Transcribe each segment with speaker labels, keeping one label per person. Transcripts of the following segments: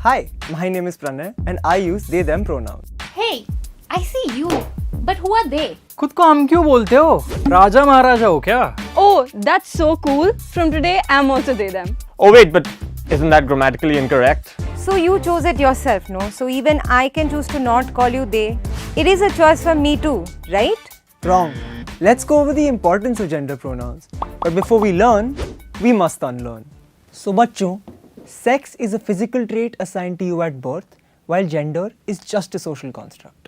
Speaker 1: Hi, my name is Pranay and I use they them pronouns.
Speaker 2: Hey, I see you. But who are they?
Speaker 3: खुद को हम क्यों बोलते हो? राजा महाराजा हो क्या?
Speaker 4: Oh, that's so cool. From today, I'm also they them.
Speaker 5: Oh wait, but isn't that grammatically incorrect?
Speaker 6: So you chose it yourself, no? So even I can choose to not call you they. It is a choice for me too, right?
Speaker 1: Wrong. Let's go over the importance of gender pronouns. But before we learn, we must unlearn. So बच्चों, sex is a physical trait assigned to you at birth, while gender is just a social construct.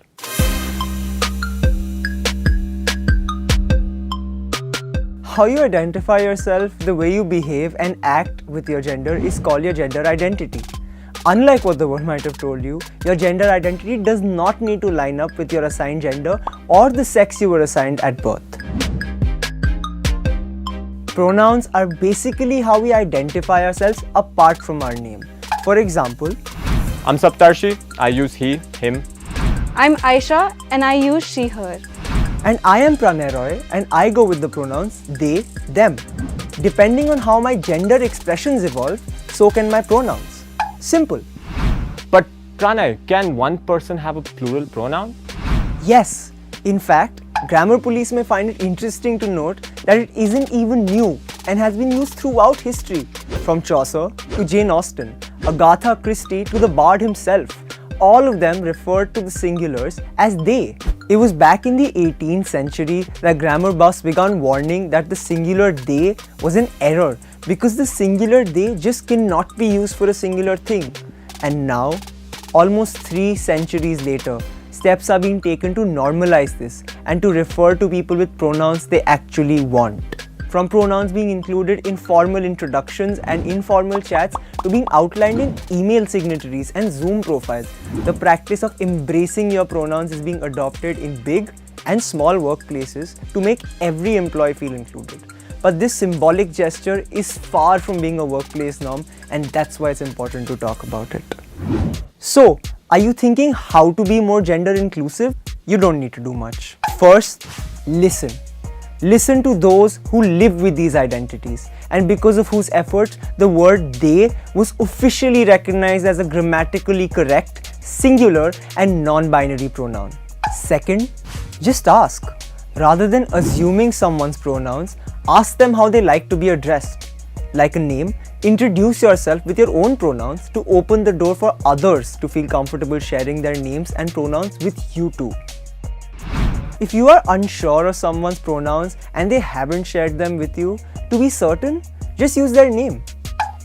Speaker 1: How you identify yourself, the way you behave and act with your gender is called your gender identity. Unlike what the world might have told you, your gender identity does not need to line up with your assigned gender or the sex you were assigned at birth. Pronouns are basically how we identify ourselves apart from our name. For example,
Speaker 5: I'm Saptarshi, I use he, him.
Speaker 4: I'm Aisha and I use she, her.
Speaker 1: and I am Pranay Roy and I go with the pronouns they, them. Depending on how my gender expressions evolve, so can my pronouns. Simple.
Speaker 5: But Pranay, can one person have a plural pronoun?
Speaker 1: Yes. In fact, grammar police may find it interesting to note that it isn't even new and has been used throughout history, from Chaucer to Jane Austen, Agatha Christie to the Bard himself. All of them referred to the singulars as they. It was back in the 18th century that grammar buffs began warning that the singular they was an error because the singular they just cannot be used for a singular thing. And now, almost 3 centuries later, steps are being taken to normalize this and to refer to people with pronouns they actually want. From pronouns being included in formal introductions and informal chats to being outlined in email signatories and Zoom profiles, the practice of embracing your pronouns is being adopted in big and small workplaces to make every employee feel included. But this symbolic gesture is far from being a workplace norm, and that's why it's important to talk about it. So, are you thinking how to be more gender inclusive? You don't need to do much. First, listen. Listen to those who live with these identities and because of whose efforts the word they was officially recognized as a grammatically correct, singular and non-binary pronoun. Second, just ask. Rather than assuming someone's pronouns, ask them how they like to be addressed. Like a name, introduce yourself with your own pronouns to open the door for others to feel comfortable sharing their names and pronouns with you too. If you are unsure of someone's pronouns and they haven't shared them with you, to be certain, just use their name.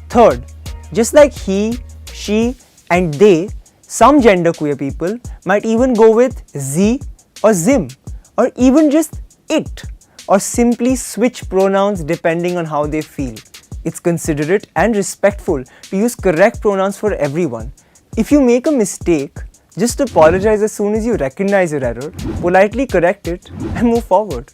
Speaker 1: Third, just like he, she and they, some genderqueer people might even go with z or zim or even just it or simply switch pronouns depending on how they feel. It's considerate and respectful to use correct pronouns for everyone. If you make a mistake, just apologize as soon as you recognize your error, politely correct it and move forward.